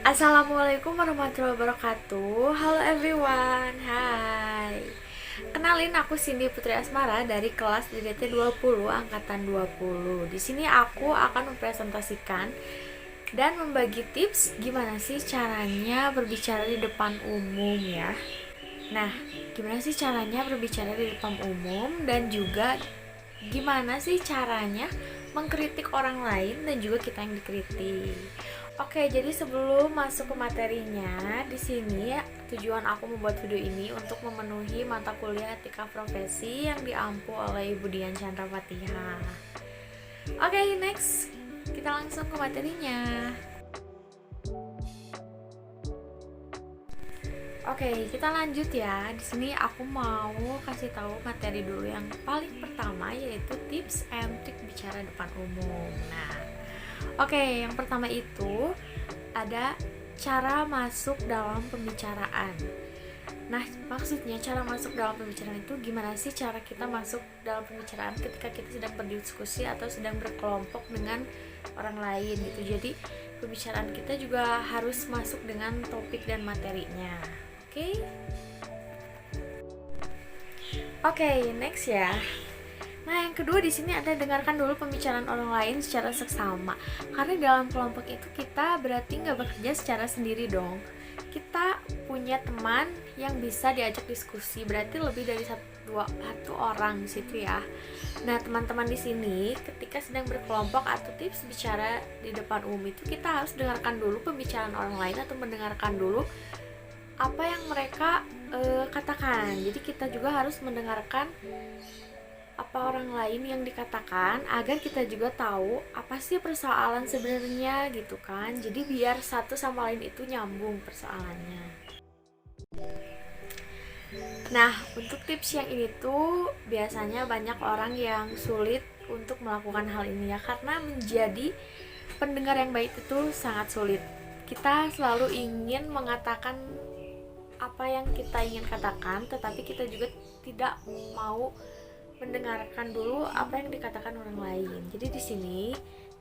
Assalamualaikum warahmatullahi wabarakatuh. Halo everyone. Hai. Kenalin, aku Cindy Putri Asmara dari kelas DDT 20 angkatan 20. Di sini aku akan mempresentasikan dan membagi tips gimana sih caranya berbicara di depan umum ya. Nah, gimana sih caranya berbicara di depan umum dan juga gimana sih caranya mengkritik orang lain dan juga kita yang dikritik. Oke, jadi sebelum masuk ke materinya, di sini tujuan aku membuat video ini untuk memenuhi mata kuliah etika profesi yang diampu oleh Ibu Dian Chandra Fatihah. Oke, next kita langsung ke materinya. Oke, kita lanjut ya. Di sini aku mau kasih tahu materi dulu yang paling pertama, yaitu tips and trick bicara depan umum. Nah, oke, yang pertama itu ada cara masuk dalam pembicaraan. Nah, maksudnya cara masuk dalam pembicaraan itu gimana sih cara kita masuk dalam pembicaraan ketika kita sedang berdiskusi atau sedang berkelompok dengan orang lain gitu. Jadi, pembicaraan kita juga harus masuk dengan topik dan materinya. Oke? Oke, next ya. Nah, yang kedua di sini ada dengarkan dulu pembicaraan orang lain secara seksama. Karena dalam kelompok itu kita berarti nggak bekerja secara sendiri dong. Kita punya teman yang bisa diajak diskusi, berarti lebih dari satu orang di situ ya. Nah, teman-teman di sini ketika sedang berkelompok atau tips bicara di depan umum itu kita harus dengarkan dulu pembicaraan orang lain atau mendengarkan dulu apa yang mereka katakan. Jadi kita juga harus mendengarkan apa orang lain yang dikatakan agar kita juga tahu apa sih persoalan sebenarnya gitu kan. Jadi biar satu sama lain itu nyambung persoalannya. Nah, untuk tips yang ini tuh biasanya banyak orang yang sulit untuk melakukan hal ini ya, karena menjadi pendengar yang baik itu sangat sulit. Kita selalu ingin mengatakan apa yang kita ingin katakan, tetapi kita juga tidak mau mendengarkan dulu apa yang dikatakan orang lain. Jadi di sini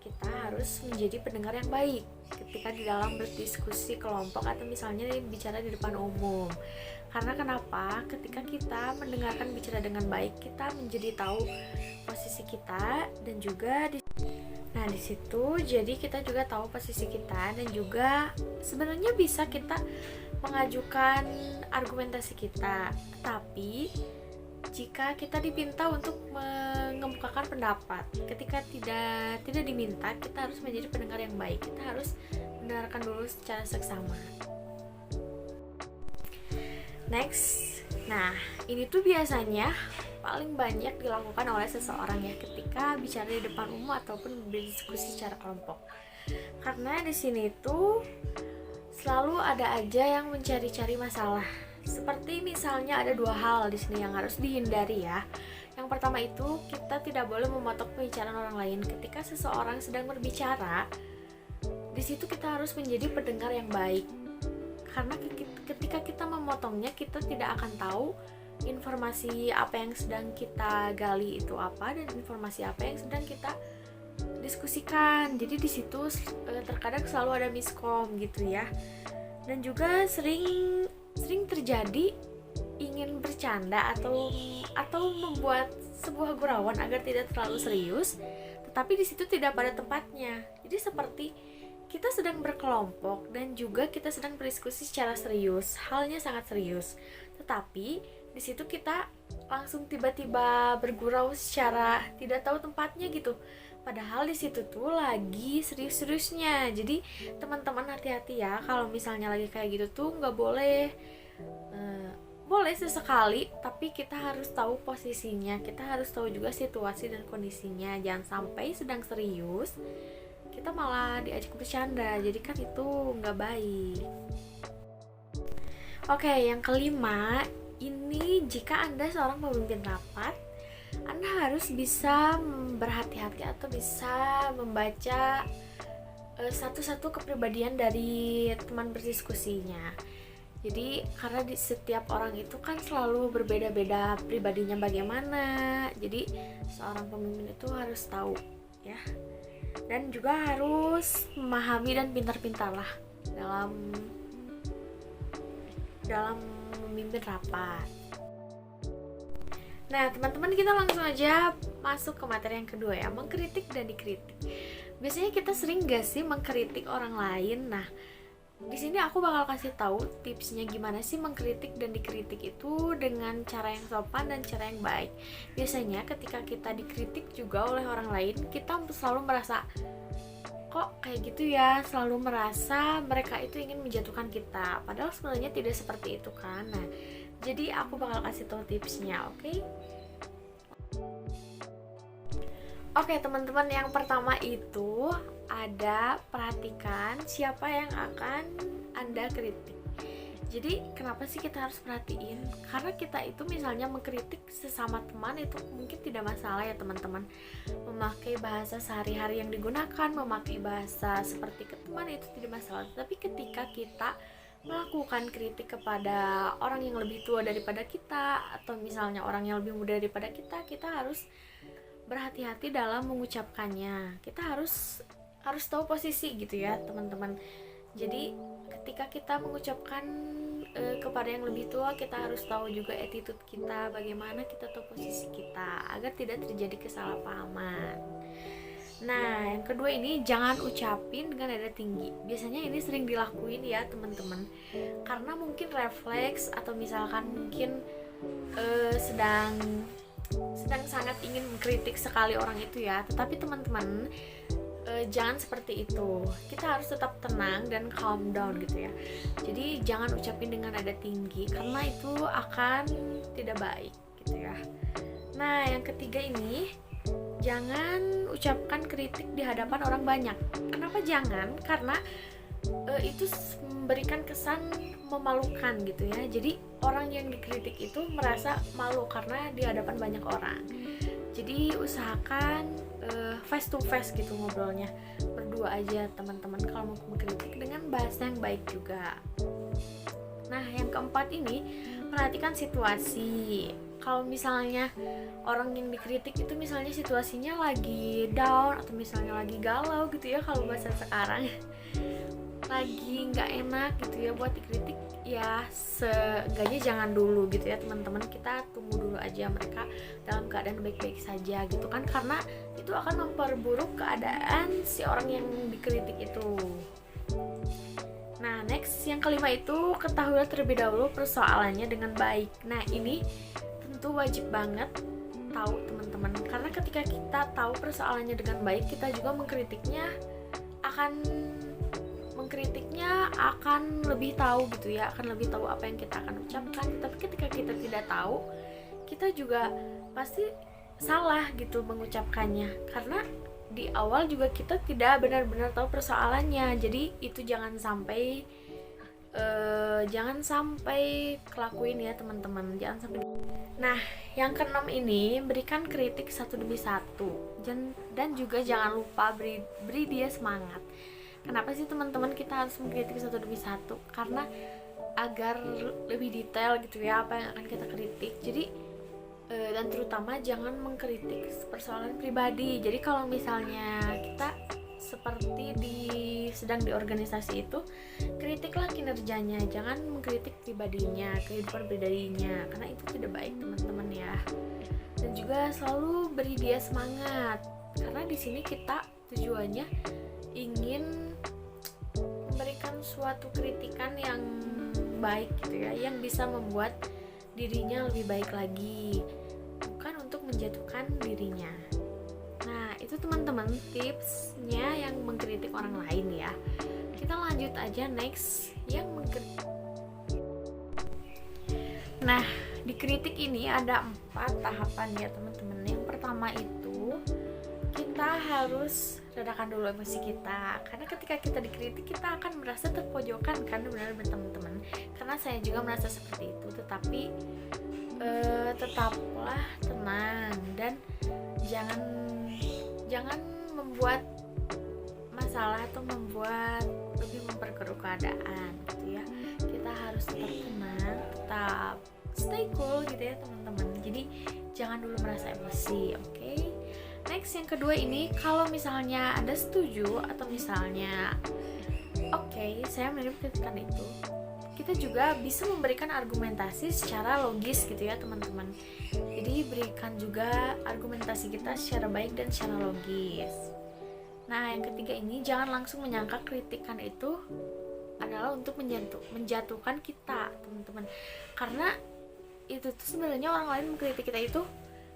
kita harus menjadi pendengar yang baik ketika di dalam berdiskusi kelompok atau misalnya bicara di depan umum. Karena kenapa? Ketika kita mendengarkan bicara dengan baik, kita menjadi tahu posisi kita dan juga di situ jadi kita juga tahu posisi kita dan juga sebenarnya bisa kita mengajukan argumentasi kita. Tapi jika kita diminta untuk mengemukakan pendapat, ketika tidak diminta, kita harus menjadi pendengar yang baik. Kita harus mendengarkan dulu secara seksama. Next. Nah, ini tuh biasanya paling banyak dilakukan oleh seseorang ya ketika bicara di depan umum ataupun berdiskusi secara kelompok. Karena di sini tuh selalu ada aja yang mencari-cari masalah. Seperti misalnya ada dua hal di sini yang harus dihindari ya. Yang pertama itu kita tidak boleh memotong pembicaraan orang lain. Ketika seseorang sedang berbicara, di situ kita harus menjadi pendengar yang baik. Karena ketika kita memotongnya, kita tidak akan tahu informasi apa yang sedang kita gali itu apa dan informasi apa yang sedang kita diskusikan. Jadi di situ terkadang selalu ada miskom gitu ya. Dan juga sering terjadi ingin bercanda atau membuat sebuah gurauan agar tidak terlalu serius, tetapi di situ tidak pada tempatnya. Jadi seperti kita sedang berkelompok dan juga kita sedang berdiskusi secara serius, halnya sangat serius. Tetapi di situ kita langsung tiba-tiba bergurau secara tidak tahu tempatnya gitu. Padahal di situ tuh lagi serius-seriusnya. Jadi teman-teman hati-hati ya, kalau misalnya lagi kayak gitu tuh nggak boleh. Boleh sesekali, tapi kita harus tahu posisinya. Kita harus tahu juga situasi dan kondisinya. Jangan sampai sedang serius kita malah diajak bercanda. Jadi kan itu nggak baik. Oke, yang kelima, ini jika Anda seorang pemimpin rapat, Anda harus bisa berhati-hati atau bisa membaca satu-satu kepribadian dari teman berdiskusinya. Jadi karena di setiap orang itu kan selalu berbeda-beda pribadinya bagaimana. Jadi seorang pemimpin itu harus tahu ya. Dan juga harus memahami dan pintar-pintar lah dalam memimpin rapat. Nah, teman-teman, kita langsung aja masuk ke materi yang kedua ya, mengkritik dan dikritik. Biasanya kita sering gak sih mengkritik orang lain? Nah, di sini aku bakal kasih tahu tipsnya gimana sih mengkritik dan dikritik itu dengan cara yang sopan dan cara yang baik. Biasanya ketika kita dikritik juga oleh orang lain, kita selalu merasa kok kayak gitu ya, selalu merasa mereka itu ingin menjatuhkan kita, padahal sebenarnya tidak seperti itu kan. Nah, jadi aku bakal kasih tahu tipsnya, oke? Oke, teman-teman, yang pertama itu ada perhatikan siapa yang akan Anda kritik. Jadi kenapa sih kita harus perhatiin? Karena kita itu misalnya mengkritik sesama teman itu mungkin tidak masalah ya teman-teman. Memakai bahasa sehari-hari yang digunakan, memakai bahasa seperti ke teman itu tidak masalah. Tapi ketika kita melakukan kritik kepada orang yang lebih tua daripada kita, atau misalnya orang yang lebih muda daripada kita, kita harus berhati-hati dalam mengucapkannya. Kita harus tahu posisi gitu ya teman-teman. Jadi ketika kita mengucapkan kepada yang lebih tua, kita harus tahu juga attitude kita, bagaimana kita tahu posisi kita agar tidak terjadi kesalahpahaman. Nah, yang kedua ini jangan ucapin dengan nada tinggi. Biasanya ini sering dilakuin ya teman-teman, karena mungkin refleks atau misalkan mungkin sedang sangat ingin mengkritik sekali orang itu ya. Tetapi teman-teman, jangan seperti itu. Kita harus tetap tenang dan calm down gitu ya. Jadi jangan ucapin dengan nada tinggi karena itu akan tidak baik gitu ya. Nah, yang ketiga ini jangan ucapkan kritik di hadapan orang banyak. Kenapa jangan? Karena itu memberikan kesan memalukan gitu ya. Jadi orang yang dikritik itu merasa malu karena di hadapan banyak orang. Jadi usahakan face to face gitu ngobrolnya, berdua aja teman-teman kalau mau mengkritik dengan bahasa yang baik juga. Nah, yang keempat ini perhatikan situasi. Kalau misalnya orang yang dikritik itu misalnya situasinya lagi down atau misalnya lagi galau gitu ya, kalau bahasa sekarang lagi nggak enak gitu ya buat dikritik, ya seenggaknya jangan dulu gitu ya teman-teman. Kita tunggu dulu aja mereka dalam keadaan baik-baik saja gitu kan, karena itu akan memperburuk keadaan si orang yang dikritik itu. Nah, next yang kelima itu ketahuilah terlebih dahulu persoalannya dengan baik. Nah, ini tentu wajib banget tahu teman-teman, karena ketika kita tahu persoalannya dengan baik, kita juga mengkritiknya akan lebih tahu gitu ya, akan lebih tahu apa yang kita akan ucapkan. Tapi ketika kita tidak tahu, kita juga pasti salah gitu mengucapkannya, karena di awal juga kita tidak benar-benar tahu persoalannya. Jadi itu jangan sampai kelakuin ya teman-teman, jangan sampai. Nah, yang keenam ini berikan kritik satu demi satu, dan juga jangan lupa beri dia semangat. Kenapa sih teman-teman kita harus mengkritik satu demi satu? Karena agar lebih detail gitu ya apa yang akan kita kritik. Jadi dan terutama jangan mengkritik persoalan pribadi. Jadi kalau misalnya kita seperti sedang di organisasi itu, kritiklah kinerjanya, jangan mengkritik pribadinya, kehidupan pribadinya, karena itu tidak baik teman-teman ya. Dan juga selalu beri dia semangat, karena di sini kita tujuannya ingin memberikan suatu kritikan yang baik gitu ya, yang bisa membuat dirinya lebih baik lagi, bukan untuk menjatuhkan dirinya. Nah, itu teman-teman tipsnya yang mengkritik orang lain ya. Kita lanjut aja next yang mengkritik. Nah, dikritik ini ada 4 tahapan ya teman-teman. Yang pertama itu kita harus redakan dulu emosi kita, karena ketika kita dikritik kita akan merasa terpojokan kan, benar-benar teman-teman. Karena saya juga merasa seperti itu, tetapi tetaplah tenang dan jangan membuat masalah atau lebih memperkeruh keadaan gitu ya. Kita harus tetap tenang, tetap stay cool gitu ya teman-teman. Jadi jangan dulu merasa emosi, oke? Next yang kedua ini, kalau misalnya Anda setuju atau misalnya oke, saya menerima kritikan itu, kita juga bisa memberikan argumentasi secara logis gitu ya teman-teman. Jadi berikan juga argumentasi kita secara baik dan secara logis. Nah, yang ketiga ini, jangan langsung menyangka kritikan itu adalah untuk menjatuhkan kita, teman-teman. Karena itu tuh sebenarnya orang lain mengkritik kita itu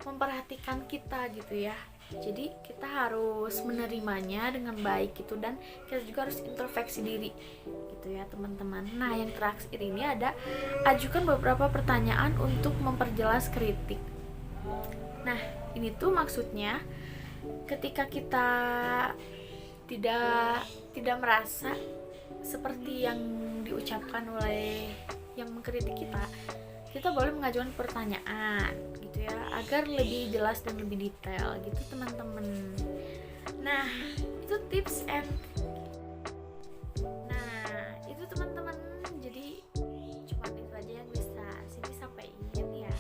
memperhatikan kita gitu ya. Jadi kita harus menerimanya dengan baik gitu, dan kita juga harus introspeksi diri gitu ya teman-teman. Nah, yang terakhir ini ada ajukan beberapa pertanyaan untuk memperjelas kritik. Nah, ini tuh maksudnya ketika kita tidak merasa seperti yang diucapkan oleh yang mengkritik kita boleh mengajukan pertanyaan gitu ya, agar lebih jelas dan lebih detail gitu teman-teman. Nah, itu tips and itu teman-teman. Jadi cuma itu aja yang bisa Cindy sampaikan ya.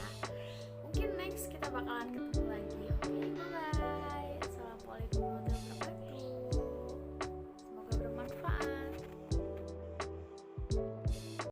Mungkin next kita bakalan ketemu lagi